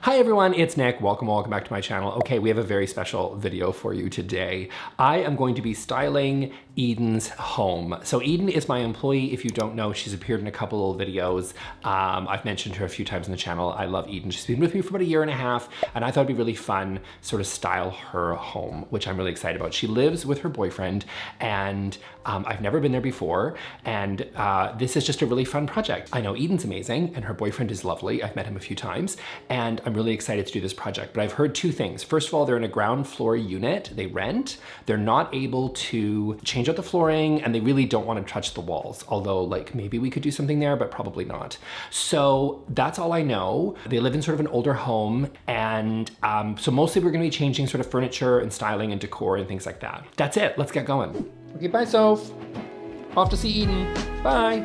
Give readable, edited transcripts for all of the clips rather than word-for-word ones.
Hi everyone, it's Nick. Welcome back to my channel. Okay, we have a very special video for you today. I am going to be styling Eden's home. So Eden is my employee. If you don't know, she's appeared in a couple of videos. I've mentioned her a few times on the channel. I love Eden. She's been with me for about a year and a half, and I thought it'd be really fun sort of style her home, which I'm really excited about. She lives with her boyfriend, and I've never been there before, and this is just a really fun project. I know Eden's amazing, and her boyfriend is lovely. I've met him a few times, and I'm really excited to do this project, but I've heard two things. First of all, they're in a ground floor unit, they rent. They're not able to change out the flooring, and they really don't want to touch the walls. Although, like, maybe we could do something there, but probably not. So that's all I know. They live in sort of an older home, and so mostly we're gonna be changing sort of furniture and styling and decor and things like that. That's it, let's get going. Okay, bye, Soph. Off to see Eden, bye.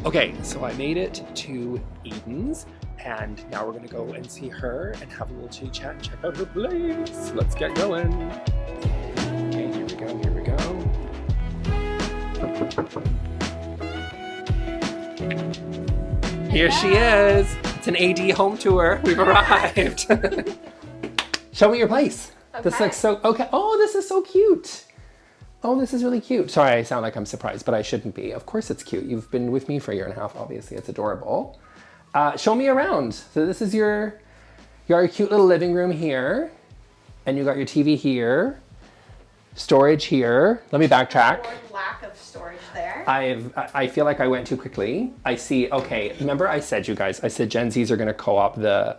Okay, so I made it to Eden's, and now we're gonna go and see her and have a little chit chat, check out her place. Let's get going. Okay, here we go, here we go. Here she is. It's an AD home tour. We've arrived. Show me your place. Okay. This looks so, okay. Oh, this is so cute. Oh, this is really cute. Sorry, I sound like I'm surprised, but I shouldn't be. Of course it's cute. You've been with me for a year and a half, obviously. It's adorable. Show me around. So this is your cute little living room here. And you got your TV here. Storage here. Let me backtrack. Lack of storage there. I feel like I went too quickly. I see, okay, remember I said, you guys, I said Gen Zs are gonna co-op the,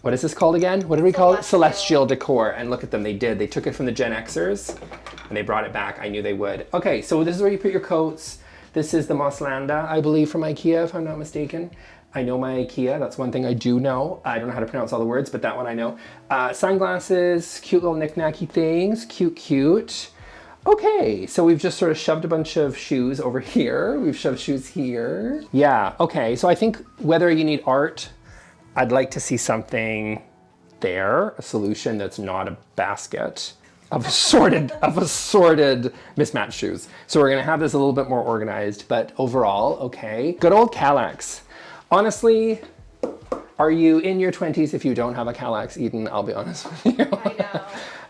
what is this called again? What do we call it? Celestial decor. And look at them, they did. They took it from the Gen Xers and they brought it back. I knew they would. Okay, so this is where you put your coats. This is the Moslanda, I believe, from IKEA, if I'm not mistaken. I know my IKEA, that's one thing I do know. I don't know how to pronounce all the words, but that one I know. Sunglasses, cute little knick-knacky things, cute. Okay, so we've just sort of shoved a bunch of shoes over here. We've shoved shoes here. Yeah, okay, so I think whether you need art, I'd like to see something there, a solution that's not a basket of assorted mismatched shoes. So we're gonna have this a little bit more organized, but overall, okay. Good old Kallax. Honestly, are you in your 20s if you don't have a Kallax, Eden? I'll be honest with you. I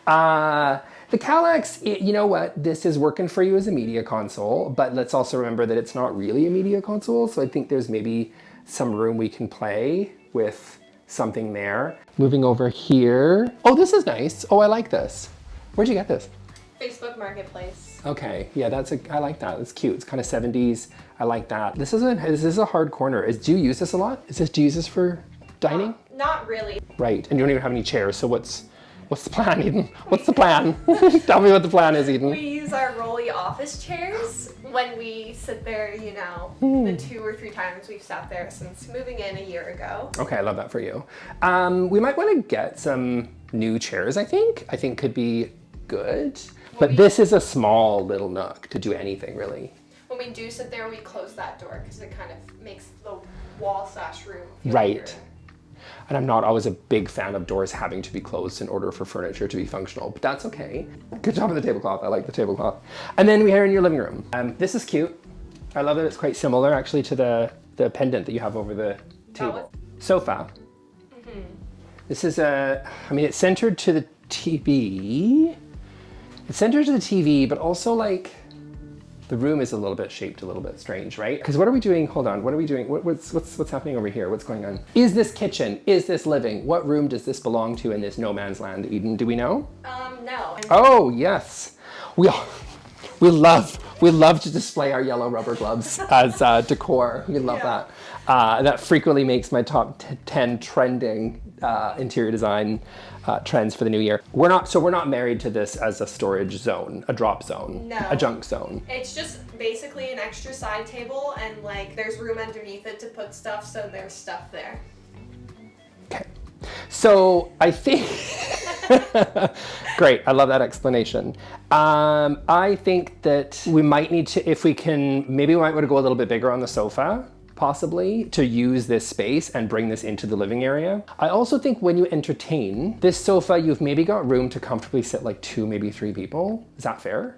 know. The Kallax, you know what? This is working for you as a media console, but let's also remember that it's not really a media console. So I think there's maybe some room we can play with something there. Moving over here. Oh, this is nice. Oh, I like this. Where'd you get this? Facebook Marketplace. Okay, yeah, I like that. It's cute. It's kind of 70s. I like that. This is a hard corner. Do you use this a lot? Do you use this for dining? Not really. Right, and you don't even have any chairs. So what's the plan, Eden? What's the plan? Tell me what the plan is, Eden. We use our rolly office chairs when we sit there, you know, the 2 or 3 times we've sat there since moving in a year ago. Okay, I love that for you. We might want to get some new chairs, I think. could be good. But this is a small little nook to do anything, really. When we do sit there, we close that door because it kind of makes the wall/room feel right. weird. And I'm not always a big fan of doors having to be closed in order for furniture to be functional, but that's okay. Good job on the tablecloth. I like the tablecloth. And then we are in your living room. This is cute. I love that it's quite similar actually to the pendant that you have over the table. Sofa. Mm-hmm. This is it's centered to the TV. It's centered to the TV, but also like the room is a little bit shaped a little bit strange, right? Because what are we doing? Hold on, what are we doing? What's happening over here? What's going on? Is this kitchen? Is this living? What room does this belong to in this no man's land, Eden? Do we know? No. Oh, yes. We love to display our yellow rubber gloves as decor. We love that. That frequently makes my top 10 trending interior design trends for the new year. We're not married to this as a storage zone, a drop zone, a junk zone. It's just basically an extra side table, and like there's room underneath it to put stuff, so there's stuff there. Okay. So I think, great, I love that explanation. I think that we might need to, maybe we might want to go a little bit bigger on the sofa, possibly, to use this space and bring this into the living area. I also think when you entertain, this sofa, you've maybe got room to comfortably sit like 2, maybe 3 people. Is that fair?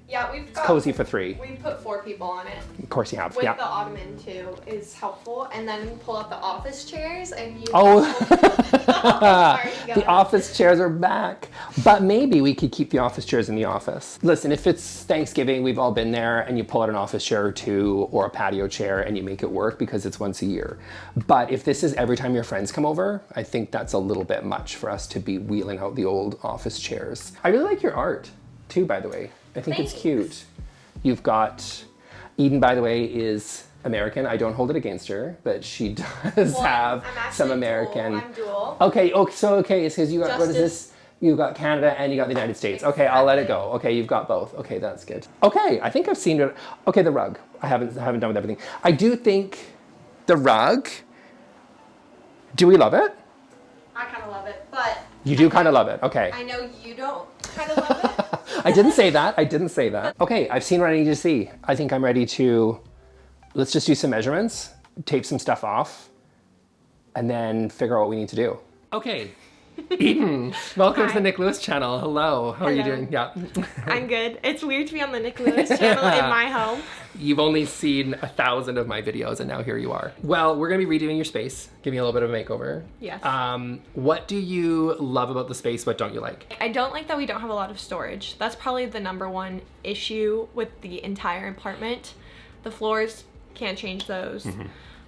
Yeah, we've got... It's cozy for 3. We've put 4 people on it. Of course you have, With yeah. the ottoman too is helpful. And then pull out the office chairs and you... Oh, Sorry, the office chairs are back. But maybe we could keep the office chairs in the office. Listen, if it's Thanksgiving, we've all been there, and you pull out an office chair or 2 or a patio chair and you make it work because it's once a year. But if this is every time your friends come over, I think that's a little bit much for us to be wheeling out the old office chairs. I really like your art too, by the way. I think Thanks. It's cute. You've got, Eden, by the way, is American. I don't hold it against her, but she does have some American. I'm dual. Okay, so it's because you got, what is this? You got Canada and you got the United States. Okay, I'll let it go. Okay, you've got both. Okay, that's good. Okay, I think I've seen it. Okay, the rug. I haven't done with everything. I do think the rug, do we love it? I kind of love it, but... You do kind of love it, okay. I know you don't kind of love it. I didn't say that. I didn't say that. Okay, I've seen what I need to see. I think I'm ready to, let's just do some measurements, tape some stuff off, and then figure out what we need to do. Okay, Eden, welcome to the Nick Lewis channel. Hello, how are you doing? Yeah. I'm good. It's weird to be on the Nick Lewis channel in my home. You've only seen 1,000 of my videos and now here you are. Well, we're gonna be redoing your space, giving you a little bit of a makeover. Yes. What do you love about the space? What don't you like? I don't like that we don't have a lot of storage. That's probably the #1 issue with the entire apartment. The floors, can't change those.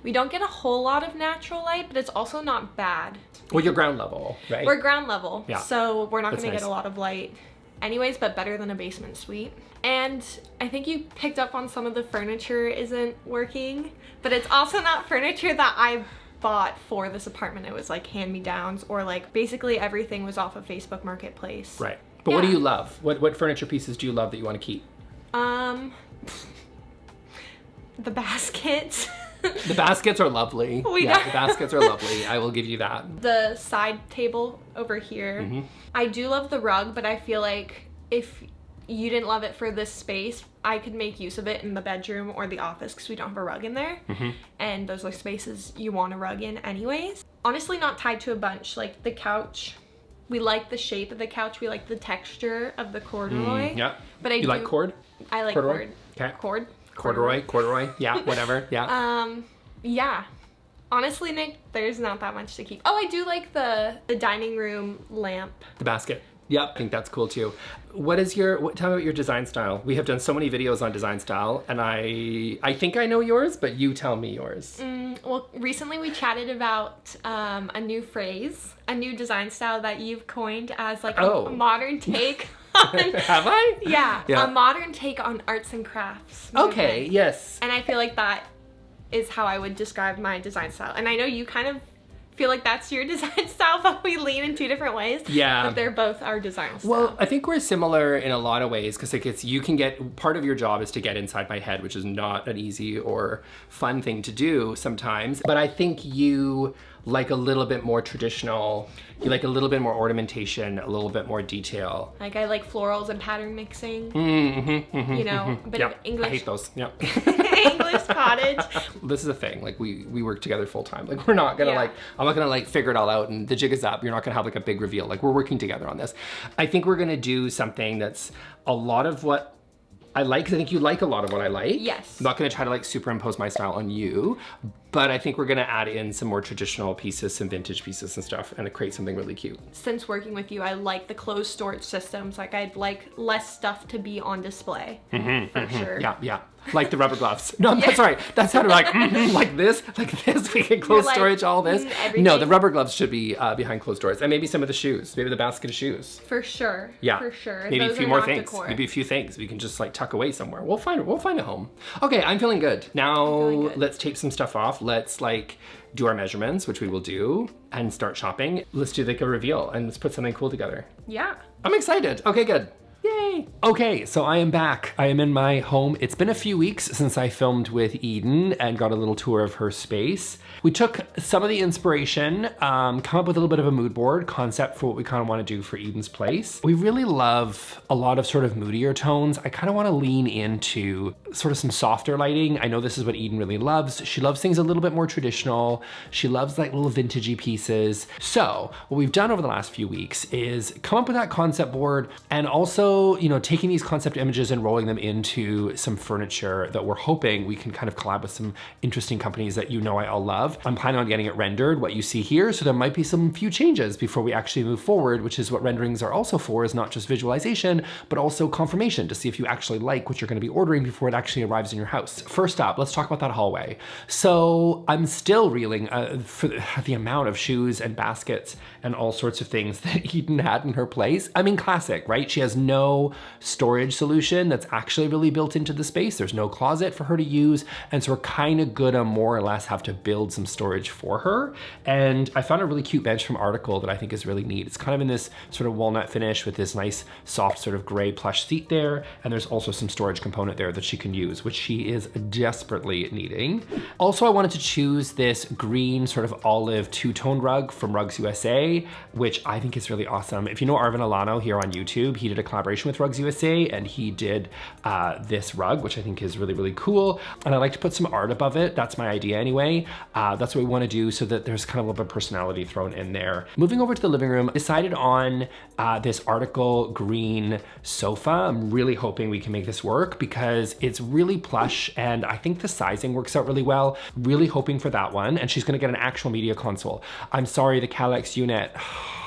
We don't get a whole lot of natural light, but it's also not bad. Well, you're ground level, right? We're ground level, yeah. So we're not That's gonna nice. get a lot of light anyways, but better than a basement suite. And I think you picked up on some of the furniture isn't working, but it's also not furniture that I bought for this apartment. It was like hand-me-downs, or like basically everything was off of Facebook Marketplace. Right. But what do you love? What furniture pieces do you love that you want to keep? The baskets. The baskets are lovely. The baskets are lovely. I will give you that. The side table over here. I do love the rug, but I feel like if you didn't love it for this space, I could make use of it in the bedroom or the office because we don't have a rug in there. And those are spaces you want a rug in anyways. Honestly, not tied to a bunch. Like the couch, we like the shape of the couch. We like the texture of the corduroy. Yeah. But you like cord? I like corduroy? Cord. Okay. Corduroy. Yeah, whatever. Yeah. Yeah. Honestly, Nick, there's not that much to keep. Oh, I do like the dining room lamp. The basket. Yep, I think that's cool too. Tell me about your design style. We have done so many videos on design style, and I think I know yours, but you tell me yours. Well, recently we chatted about a new phrase, a new design style that you've coined as like a modern take on... Have I? Yeah, a modern take on arts and crafts. Okay, yes. And I feel like that is how I would describe my design style. And I know you kind of feel like that's your design style, but we lean in 2 different ways. Yeah. But they're both our design style. Well, I think we're similar in a lot of ways because part of your job is to get inside my head, which is not an easy or fun thing to do sometimes. But I think you like a little bit more traditional. You like a little bit more ornamentation, a little bit more detail. Like I like florals and pattern mixing. You know, a bit of English. I hate those. Yep. English cottage. This is the thing. Like we work together full time. Like we're not gonna I'm not gonna figure it all out and the jig is up. You're not gonna have like a big reveal. Like we're working together on this. I think we're gonna do something that's a lot of what I like, because I think you like a lot of what I like. Yes. I'm not gonna try to superimpose my style on you, but I think we're gonna add in some more traditional pieces, some vintage pieces and stuff, and create something really cute. Since working with you, I like the closed storage systems. Like I'd like less stuff to be on display, for sure. Yeah. Like the rubber gloves. No, that's right. That sounded like this. We can close storage, all this. Everything. No, the rubber gloves should be behind closed doors. And maybe some of the shoes. Maybe the basket of shoes. For sure. Yeah. For sure. Maybe Those a few are more not things. decor. Maybe a few things we can just tuck away somewhere. We'll find a home. Okay, I'm feeling good. Now let's tape some stuff off. Let's do our measurements, which we will do, and start shopping. Let's do a reveal and let's put something cool together. Yeah. I'm excited. Okay, good. Yay! Okay, so I am back. I am in my home. It's been a few weeks since I filmed with Eden and got a little tour of her space. We took some of the inspiration, come up with a little bit of a mood board concept for what we kind of want to do for Eden's place. We really love a lot of sort of moodier tones. I kind of want to lean into sort of some softer lighting. I know this is what Eden really loves. She loves things a little bit more traditional. She loves like little vintagey pieces. So what we've done over the last few weeks is come up with that concept board and also, you know, taking these concept images and rolling them into some furniture that we're hoping we can kind of collab with some interesting companies that you know I all love. I'm planning on getting it rendered, what you see here, so there might be some few changes before we actually move forward, which is what renderings are also for, is not just visualization, but also confirmation to see if you actually like what you're gonna be ordering before it actually arrives in your house. First up, let's talk about that hallway. So I'm still reeling for the amount of shoes and baskets and all sorts of things that Eden had in her place. I mean, classic, right? She has no storage solution that's actually really built into the space. There's no closet for her to use. And so we're kind of gonna more or less have to build some storage for her. And I found a really cute bench from Arrel that I think is really neat. It's kind of in this sort of walnut finish with this nice soft sort of gray plush seat there. And there's also some storage component there that she can use, which she is desperately needing. Also, I wanted to choose this green sort of olive two-tone rug from Rugs USA, which I think is really awesome. If you know Arvin Alano here on YouTube, he did a collaboration with Rugs USA and he did this rug, which I think is really, really cool. And I like to put some art above it. That's my idea anyway. That's what we want to do so that there's kind of a little bit of personality thrown in there. Moving over to the living room, I decided on this article green sofa. I'm really hoping we can make this work because it's really plush and I think the sizing works out really well. Really hoping for that one. And she's gonna get an actual media console. I'm sorry, the Kallax unit,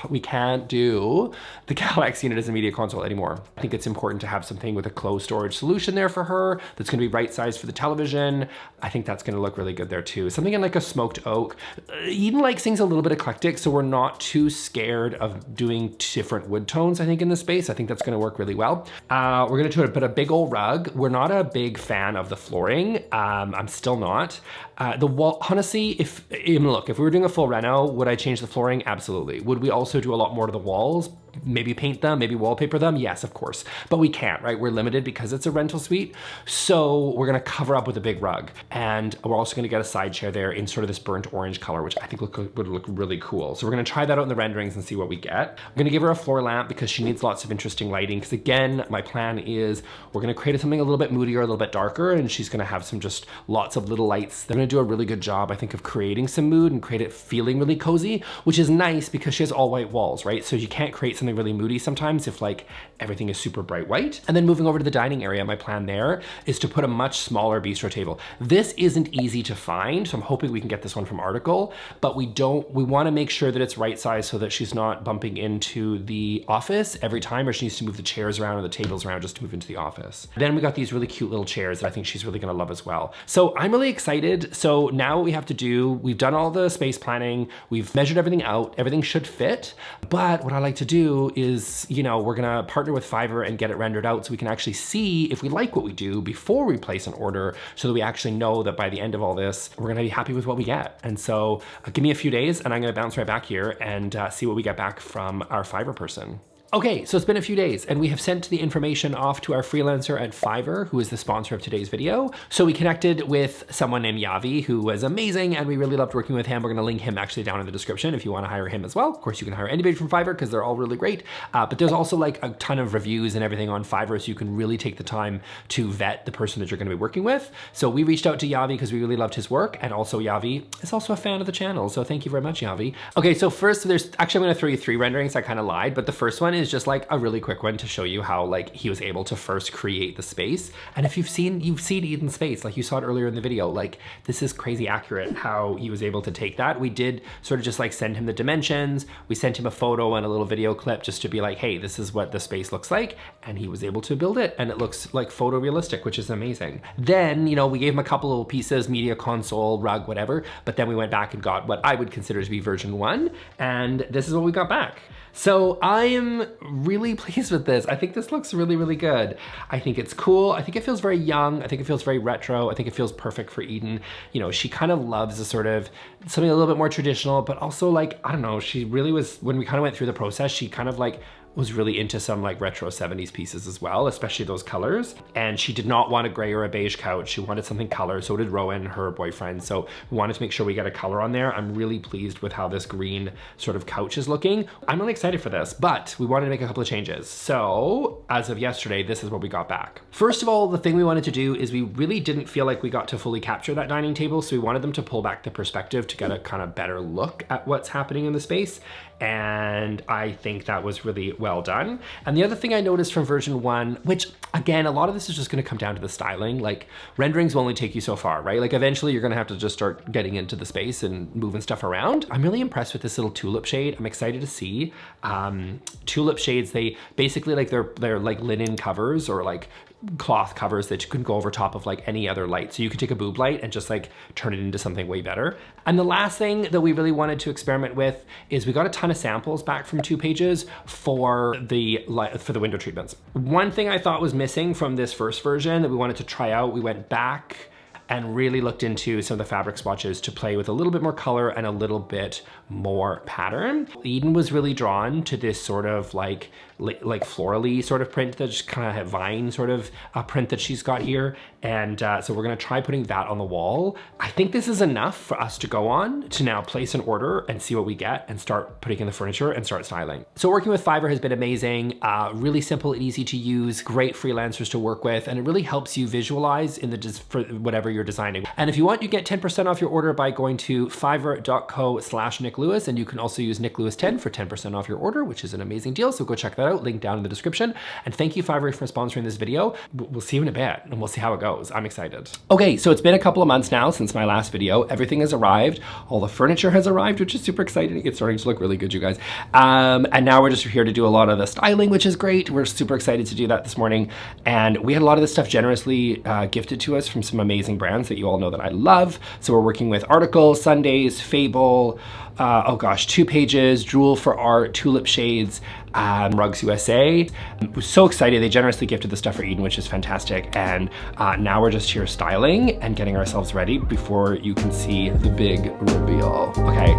we can't do the Kallax unit as a media console anymore. I think it's important to have something with a closed storage solution there for her that's gonna be right sized for the television. I think that's gonna look really good there too. Something in like a smoked oak. Eden likes things a little bit eclectic, so we're not too scared of doing different wood tones, I think, in the space. I think that's gonna work really well. We're gonna put a big old rug. We're not a big fan of the flooring. I'm still not. The wall, honestly, look, if we were doing a full reno, would I change the flooring? Absolutely. Would we also do a lot more to the walls? Maybe paint them, maybe wallpaper them? Yes, of course. But we can't, right? We're limited because it's a rental suite. So we're gonna cover up with a big rug. And we're also gonna get a side chair there in sort of this burnt orange color, which I think would look really cool. So we're gonna try that out in the renderings and see what we get. I'm gonna give her a floor lamp because she needs lots of interesting lighting. Because again, my plan is we're gonna create something a little bit moodier, a little bit darker, and she's gonna have some just lots of little lights. They're gonna do a really good job, I think, of creating some mood and create it feeling really cozy, which is nice because she has all white walls, right? So you can't create something really moody sometimes if like everything is super bright white. And then moving over to the dining area, my plan there is to put a much smaller bistro table. This isn't easy to find, so I'm hoping we can get this one from Arrel, but we want to make sure that it's right size so that she's not bumping into the office every time, or she needs to move the chairs around or the tables around just to move into the office. Then we got these really cute little chairs that I think she's really gonna love as well. So I'm really excited. So now what we have to do, we've done all the space planning, we've measured everything out, everything should fit, but what I like to do is, you know, we're gonna partner with Fiverr and get it rendered out so we can actually see if we like what we do before we place an order, so that we actually know that by the end of all this, we're gonna be happy with what we get. And so give me a few days and I'm gonna bounce right back here and see what we get back from our Fiverr person. Okay, so it's been a few days and we have sent the information off to our freelancer at Fiverr, who is the sponsor of today's video. So we connected with someone named Yavi, who was amazing and we really loved working with him. We're gonna link him actually down in the description if you wanna hire him as well. Of course, you can hire anybody from Fiverr because they're all really great. But there's also like a ton of reviews and everything on Fiverr, so you can really take the time to vet the person that you're gonna be working with. So we reached out to Yavi because we really loved his work, and also Yavi is also a fan of the channel. So thank you very much, Yavi. Okay, so first I'm gonna throw you 3 renderings. I kind of lied, but the first one is just like a really quick one to show you how like he was able to first create the space. And if you've seen Eden's space, like you saw it earlier in the video, like this is crazy accurate how he was able to take that. We did sort of just like send him the dimensions. We sent him a photo and a little video clip just to be like, hey, this is what the space looks like. And he was able to build it and it looks like photorealistic, which is amazing. Then, you know, we gave him a couple little pieces, media console, rug, whatever, but then we went back and got what I would consider to be version 1. And this is what we got back. So I am really pleased with this. I think this looks really, really good. I think it's cool. I think it feels very young. I think it feels very retro. I think it feels perfect for Eden. You know, she kind of loves a sort of something a little bit more traditional, but also like, I don't know, she really was, when we kind of went through the process, she kind of like was really into some like retro 70s pieces as well, especially those colors. And she did not want a gray or a beige couch. She wanted something color. So did Rowan, her boyfriend. So we wanted to make sure we get a color on there. I'm really pleased with how this green sort of couch is looking. I'm really excited for this, but we wanted to make a couple of changes. So as of yesterday, this is what we got back. First of all, the thing we wanted to do is we really didn't feel like we got to fully capture that dining table. So we wanted them to pull back the perspective to get a kind of better look at what's happening in the space. And I think that was really well done. And the other thing I noticed from version 1, which again, a lot of this is just gonna come down to the styling. Like renderings will only take you so far, right? Like eventually you're gonna have to just start getting into the space and moving stuff around. I'm really impressed with this little tulip shade. I'm excited to see. Tulip shades, they basically like they're like linen covers or like cloth covers that you can go over top of like any other light. So you can take a boob light and just like turn it into something way better. And the last thing that we really wanted to experiment with is we got a ton of samples back from 2 pages for the window treatments. One thing I thought was missing from this first version that we wanted to try out, we went back and really looked into some of the fabric swatches to play with a little bit more color and a little bit more pattern. Eden was really drawn to this sort of like florally sort of print, that just kind of vine sort of print that she's got here. And so we're gonna try putting that on the wall. I think this is enough for us to go on to now place an order and see what we get and start putting in the furniture and start styling. So working with Fiverr has been amazing, really simple and easy to use, great freelancers to work with, and it really helps you visualize in for whatever you're designing. And if you want, you get 10% off your order by going to fiverr.co/NickLewis, and you can also use NickLewis10 for 10% off your order, which is an amazing deal. So go check that out, link down in the description. And thank you, Fiverr, for sponsoring this video. We'll see you in a bit and we'll see how it goes. I'm excited. Okay, so it's been a couple of months now since my last video. Everything has arrived. All the furniture has arrived, which is super exciting. It's starting to look really good, you guys. And now we're just here to do a lot of the styling, which is great. We're super excited to do that this morning. And we had a lot of this stuff generously gifted to us from some amazing brands that you all know that I love. So we're working with Article, Sundays, Fable, oh gosh, 2 Pages, Drool for Art, Tulip Shades, Rugs USA. We're so excited. They generously gifted the stuff for Eden, which is fantastic. And now we're just here styling and getting ourselves ready before you can see the big reveal. Okay.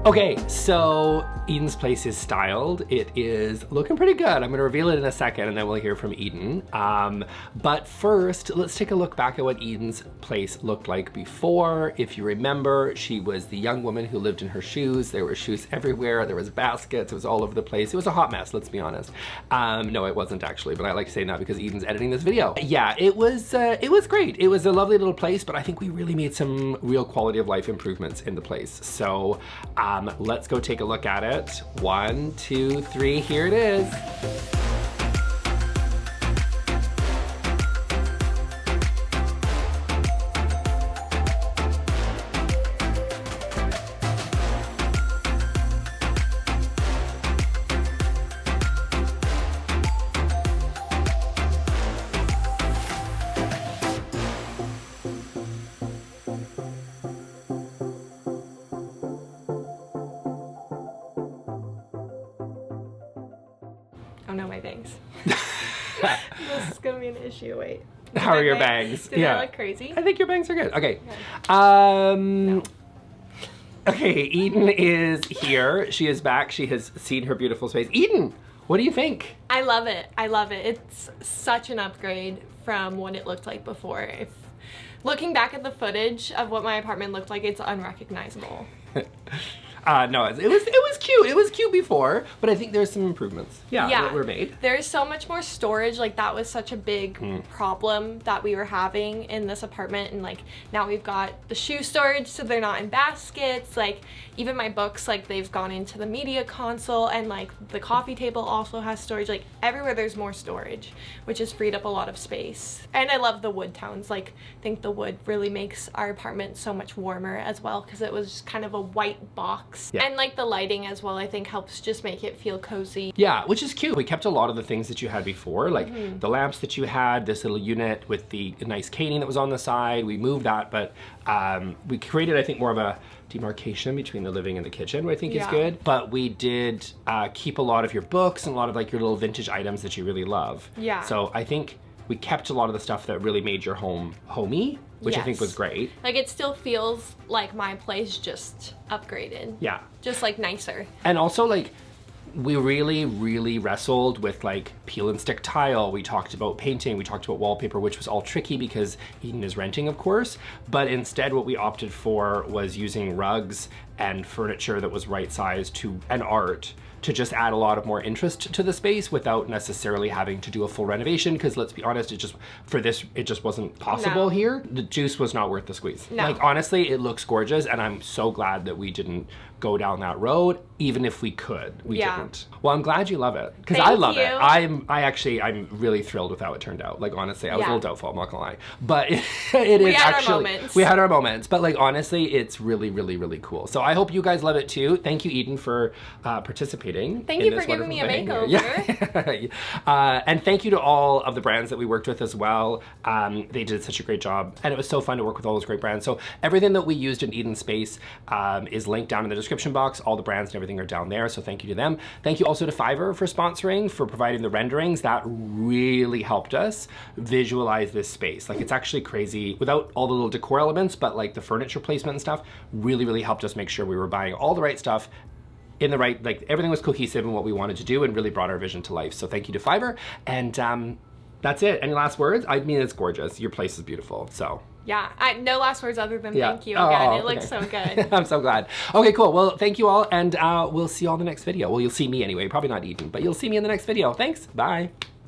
Okay, so Eden's place is styled. It is looking pretty good. I'm gonna reveal it in a second and then we'll hear from Eden. But first, let's take a look back at what Eden's place looked like before. If you remember, she was the young woman who lived in her shoes. There were shoes everywhere. There was baskets. It was all over the place. It was a hot mess, let's be honest. No, it wasn't actually, but I like saying that because Eden's editing this video. Yeah, it was great. It was a lovely little place, but I think we really made some real quality of life improvements in the place. So let's go take a look at it. 1, 2, 3, here it is. Oh no, my bangs. This is gonna be an issue. Wait. How are your bangs? Do they look crazy? I think your bangs are good. Okay. No. Okay, Eden is here. She is back. She has seen her beautiful space. Eden, what do you think? I love it. I love it. It's such an upgrade from what it looked like before. If looking back at the footage of what my apartment looked like, it's unrecognizable. No, it was cute. It was cute before, but I think there's some improvements. Yeah, that were made. There's so much more storage. Like, that was such a big problem that we were having in this apartment, and like now we've got the shoe storage, so they're not in baskets. Like, even my books, like, they've gone into the media console, and like the coffee table also has storage. Like, everywhere there's more storage, which has freed up a lot of space. And I love the wood tones. Like, I think the wood really makes our apartment so much warmer as well, because it was just kind of a white box. Yeah. And like the lighting as well, I think helps just make it feel cozy. Yeah, which is cute. We kept a lot of the things that you had before, like the lamps that you had, this little unit with the nice caning that was on the side. We moved that, but we created, I think, more of a demarcation between the living and the kitchen, which I think is good. But we did keep a lot of your books and a lot of like your little vintage items that you really love. Yeah. So I think we kept a lot of the stuff that really made your home homey, which I think was great. Like, it still feels like my place, just upgraded. Yeah. Just like nicer. And also, like, we really, really wrestled with like peel and stick tile. We talked about painting, we talked about wallpaper, which was all tricky because Eden is renting, of course. But instead what we opted for was using rugs and furniture that was right sized to, and art, to just add a lot of more interest to the space without necessarily having to do a full renovation, because let's be honest, it just wasn't possible here. The juice was not worth the squeeze. Like, honestly, it looks gorgeous, and I'm so glad that we didn't go down that road, even if we could. We didn't. Well, I'm glad you love it, because I love it. I'm really thrilled with how it turned out. Like, honestly, I was a little doubtful, I'm not gonna lie. But we had our moments. But like, honestly, it's really, really, really cool. So I hope you guys love it too. Thank you, Eden, for participating. Thank you for giving me a makeover. And thank you to all of the brands that we worked with as well. They did such a great job, and it was so fun to work with all those great brands. So everything that we used in Eden Space is linked down in the description box. All the brands and everything are down there, so thank you to them. Thank you also to Fiverr for sponsoring, for providing the renderings. That really helped us visualize this space. Like, it's actually crazy without all the little decor elements, but like the furniture placement and stuff really, really helped us make sure we were buying all the right stuff in the right, like, everything was cohesive in what we wanted to do and really brought our vision to life. So thank you to Fiverr. And that's it. Any last words? I mean, it's gorgeous. Your place is beautiful, so. Yeah, no last words other than thank you again. It looks so good. I'm so glad. Okay, cool. Well, thank you all, and we'll see you all in the next video. Well, you'll see me anyway. Probably not Eden, but you'll see me in the next video. Thanks. Bye.